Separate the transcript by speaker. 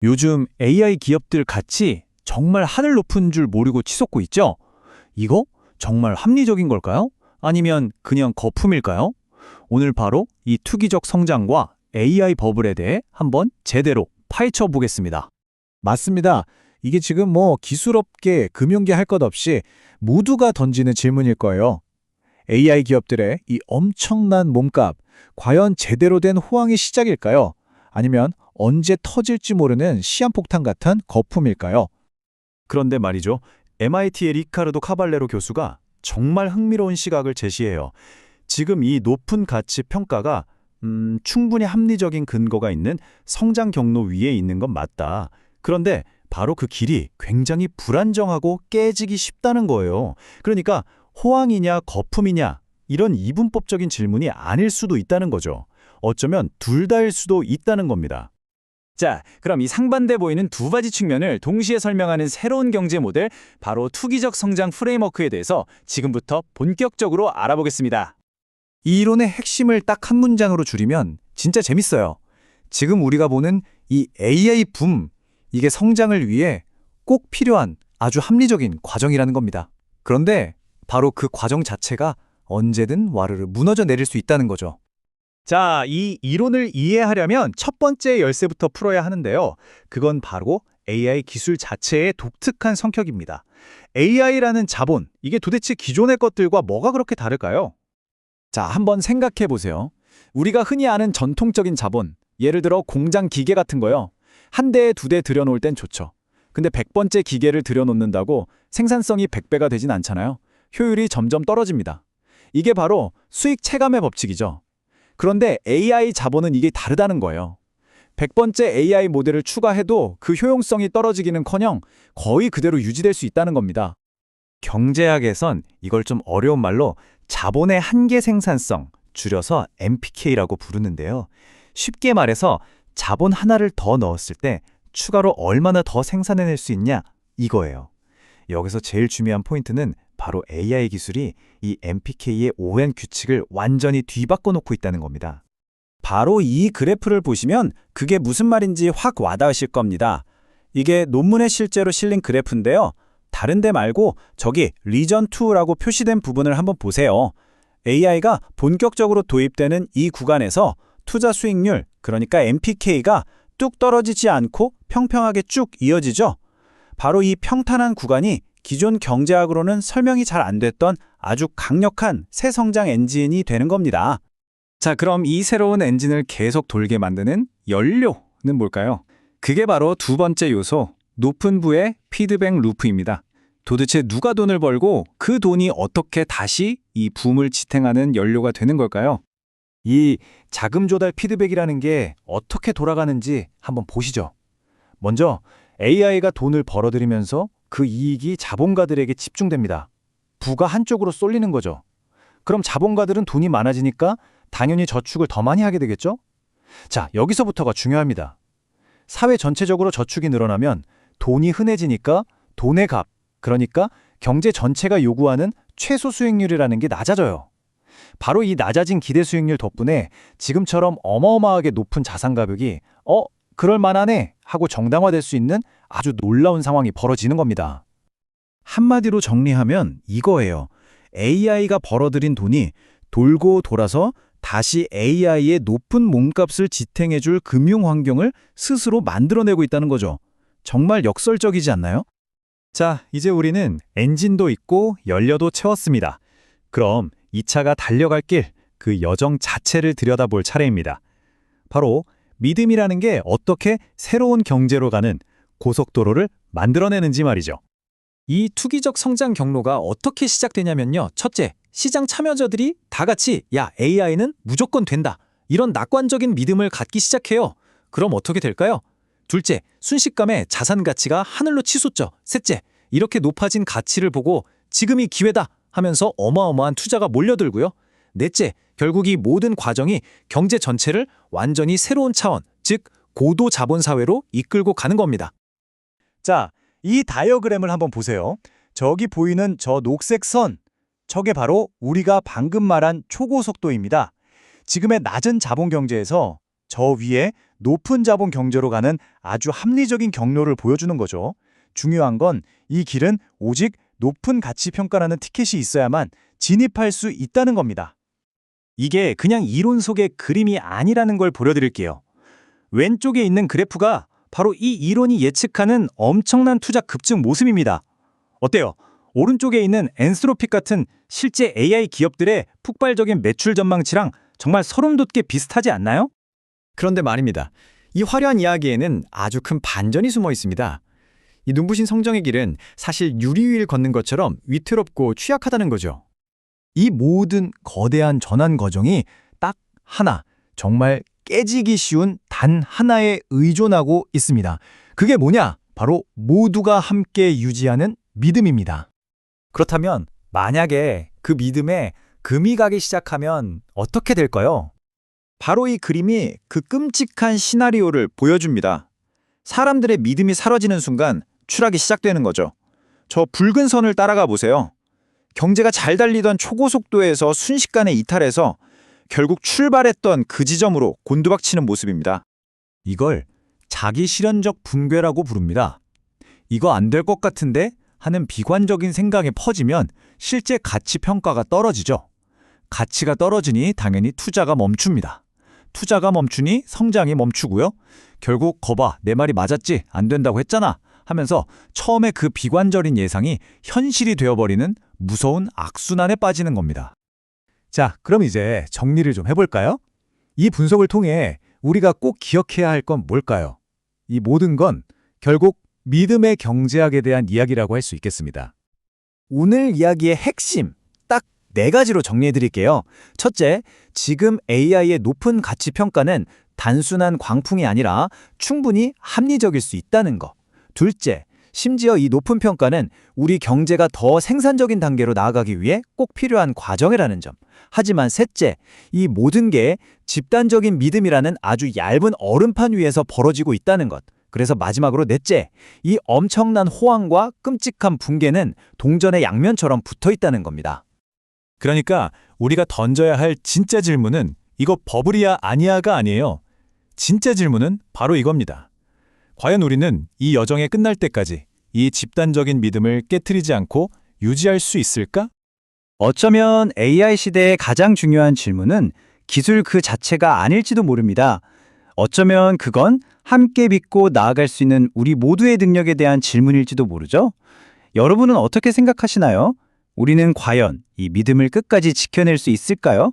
Speaker 1: 요즘 AI 기업들 가치 정말 하늘 높은 줄 모르고 치솟고 있죠? 이거 정말 합리적인 걸까요? 아니면 그냥 거품일까요? 오늘 바로 이 투기적 성장과 AI 버블에 대해 한번 제대로 파헤쳐 보겠습니다.
Speaker 2: 맞습니다. 이게 지금 기술업계, 금융계 할 것 없이 모두가 던지는 질문일 거예요. AI 기업들의 이 엄청난 몸값, 과연 제대로 된 호황의 시작일까요? 아니면 언제 터질지 모르는 시한폭탄 같은 거품일까요?
Speaker 1: 그런데 말이죠. MIT의 리카르도 카발레로 교수가 정말 흥미로운 시각을 제시해요. 지금 이 높은 가치 평가가 충분히 합리적인 근거가 있는 성장 경로 위에 있는 건 맞다. 그런데 바로 그 길이 굉장히 불안정하고 깨지기 쉽다는 거예요. 그러니까 호황이냐 거품이냐 이런 이분법적인 질문이 아닐 수도 있다는 거죠. 어쩌면 둘 다일 수도 있다는 겁니다. 자, 그럼 이 상반돼 보이는 두 가지 측면을 동시에 설명하는 새로운 경제 모델, 바로 투기적 성장 프레임워크에 대해서 지금부터 본격적으로 알아보겠습니다.
Speaker 2: 이 이론의 핵심을 딱 한 문장으로 줄이면 진짜 재밌어요. 지금 우리가 보는 이 AI 붐, 이게 성장을 위해 꼭 필요한 아주 합리적인 과정이라는 겁니다. 그런데 바로 그 과정 자체가 언제든 와르르 무너져 내릴 수 있다는 거죠.
Speaker 1: 자, 이 이론을 이해하려면 첫 번째 열쇠부터 풀어야 하는데요. 그건 바로 AI 기술 자체의 독특한 성격입니다. AI라는 자본, 이게 도대체 기존의 것들과 뭐가 그렇게 다를까요? 자, 한번 생각해 보세요. 우리가 흔히 아는 전통적인 자본, 예를 들어 공장 기계 같은 거요. 한 대에 두 대 들여놓을 땐 좋죠. 근데 100번째 기계를 들여놓는다고 생산성이 100배가 되진 않잖아요. 효율이 점점 떨어집니다. 이게 바로 수익 체감의 법칙이죠. 그런데 AI 자본은 이게 다르다는 거예요. 100번째 AI 모델을 추가해도 그 효용성이 떨어지기는커녕 거의 그대로 유지될 수 있다는 겁니다. 경제학에선 이걸 좀 어려운 말로 자본의 한계 생산성, 줄여서 MPK라고 부르는데요. 쉽게 말해서 자본 하나를 더 넣었을 때 추가로 얼마나 더 생산해낼 수 있냐, 이거예요. 여기서 제일 중요한 포인트는 바로 AI 기술이 이 MPK의 오랜 규칙을 완전히 뒤바꿔 놓고 있다는 겁니다. 바로 이 그래프를 보시면 그게 무슨 말인지 확 와닿으실 겁니다. 이게 논문에 실제로 실린 그래프인데요. 다른 데 말고 저기 리전 2라고 표시된 부분을 한번 보세요. AI가 본격적으로 도입되는 이 구간에서 투자 수익률, 그러니까 MPK가 뚝 떨어지지 않고 평평하게 쭉 이어지죠. 바로 이 평탄한 구간이 기존 경제학으로는 설명이 잘 안 됐던 아주 강력한 새 성장 엔진이 되는 겁니다. 자, 그럼 이 새로운 엔진을 계속 돌게 만드는 연료는 뭘까요? 그게 바로 두 번째 요소, 높은 부의 피드백 루프입니다. 도대체 누가 돈을 벌고 그 돈이 어떻게 다시 이 붐을 지탱하는 연료가 되는 걸까요? 이 자금 조달 피드백이라는 게 어떻게 돌아가는지 한번 보시죠. 먼저 AI가 돈을 벌어들이면서 그 이익이 자본가들에게 집중됩니다. 부가 한쪽으로 쏠리는 거죠. 그럼 자본가들은 돈이 많아지니까 당연히 저축을 더 많이 하게 되겠죠? 자, 여기서부터가 중요합니다. 사회 전체적으로 저축이 늘어나면 돈이 흔해지니까 돈의 값, 그러니까 경제 전체가 요구하는 최소 수익률이라는 게 낮아져요. 바로 이 낮아진 기대 수익률 덕분에 지금처럼 어마어마하게 높은 자산 가격이 그럴 만하네 하고 정당화될 수 있는 아주 놀라운 상황이 벌어지는 겁니다. 한마디로 정리하면 이거예요. AI가 벌어들인 돈이 돌고 돌아서 다시 AI의 높은 몸값을 지탱해줄 금융 환경을 스스로 만들어내고 있다는 거죠. 정말 역설적이지 않나요? 자, 이제 우리는 엔진도 있고 연료도 채웠습니다. 그럼 이 차가 달려갈 길, 그 여정 자체를 들여다볼 차례입니다. 바로 믿음이라는 게 어떻게 새로운 경제로 가는 고속도로를 만들어내는지 말이죠. 이 투기적 성장 경로가 어떻게 시작되냐면요. 첫째, 시장 참여자들이 다 같이 야, AI는 무조건 된다. 이런 낙관적인 믿음을 갖기 시작해요. 그럼 어떻게 될까요? 둘째, 순식간에 자산 가치가 하늘로 치솟죠. 셋째, 이렇게 높아진 가치를 보고 지금이 기회다 하면서 어마어마한 투자가 몰려들고요. 넷째, 결국 이 모든 과정이 경제 전체를 완전히 새로운 차원, 즉 고도 자본 사회로 이끌고 가는 겁니다. 자, 이 다이어그램을 한번 보세요. 저기 보이는 저 녹색 선, 저게 바로 우리가 방금 말한 초고속도입니다. 지금의 낮은 자본 경제에서 저 위에 높은 자본 경제로 가는 아주 합리적인 경로를 보여주는 거죠. 중요한 건 이 길은 오직 높은 가치 평가라는 티켓이 있어야만 진입할 수 있다는 겁니다. 이게 그냥 이론 속의 그림이 아니라는 걸 보여드릴게요. 왼쪽에 있는 그래프가 바로 이 이론이 예측하는 엄청난 투자 급증 모습입니다. 어때요? 오른쪽에 있는 엔스로픽 같은 실제 AI 기업들의 폭발적인 매출 전망치랑 정말 소름 돋게 비슷하지 않나요?
Speaker 2: 그런데 말입니다. 이 화려한 이야기에는 아주 큰 반전이 숨어 있습니다. 이 눈부신 성장의 길은 사실 유리 위를 걷는 것처럼 위태롭고 취약하다는 거죠. 이 모든 거대한 전환 과정이 딱 하나, 정말 깨지기 쉬운 단 하나에 의존하고 있습니다. 그게 뭐냐? 바로 모두가 함께 유지하는 믿음입니다. 그렇다면 만약에 그 믿음에 금이 가기 시작하면 어떻게 될까요?
Speaker 1: 바로 이 그림이 그 끔찍한 시나리오를 보여줍니다. 사람들의 믿음이 사라지는 순간 추락이 시작되는 거죠. 저 붉은 선을 따라가 보세요. 경제가 잘 달리던 초고속도에서 순식간에 이탈해서 결국 출발했던 그 지점으로 곤두박치는 모습입니다.
Speaker 2: 이걸 자기 실현적 붕괴라고 부릅니다. 이거 안 될 것 같은데 하는 비관적인 생각이 퍼지면 실제 가치 평가가 떨어지죠. 가치가 떨어지니 당연히 투자가 멈춥니다. 투자가 멈추니 성장이 멈추고요. 결국 거봐, 내 말이 맞았지? 안 된다고 했잖아. 하면서 처음에 그 비관적인 예상이 현실이 되어버리는 무서운 악순환에 빠지는 겁니다. 자, 그럼 이제 정리를 좀 해볼까요? 이 분석을 통해 우리가 꼭 기억해야 할 건 뭘까요? 이 모든 건 결국 믿음의 경제학에 대한 이야기라고 할 수 있겠습니다. 오늘 이야기의 핵심, 딱 4가지로 정리해드릴게요. 첫째, 지금 AI의 높은 가치 평가는 단순한 광풍이 아니라 충분히 합리적일 수 있다는 거. 둘째, 심지어 이 높은 평가는 우리 경제가 더 생산적인 단계로 나아가기 위해 꼭 필요한 과정이라는 점. 하지만 셋째, 이 모든 게 집단적인 믿음이라는 아주 얇은 얼음판 위에서 벌어지고 있다는 것. 그래서 마지막으로 넷째, 이 엄청난 호황과 끔찍한 붕괴는 동전의 양면처럼 붙어 있다는 겁니다. 그러니까 우리가 던져야 할 진짜 질문은 이거 버블이야 아니야가 아니에요. 진짜 질문은 바로 이겁니다. 과연 우리는 이 여정이 끝날 때까지 이 집단적인 믿음을 깨트리지 않고 유지할 수 있을까?
Speaker 3: 어쩌면 AI 시대의 가장 중요한 질문은 기술 그 자체가 아닐지도 모릅니다. 어쩌면 그건 함께 믿고 나아갈 수 있는 우리 모두의 능력에 대한 질문일지도 모르죠? 여러분은 어떻게 생각하시나요? 우리는 과연 이 믿음을 끝까지 지켜낼 수 있을까요?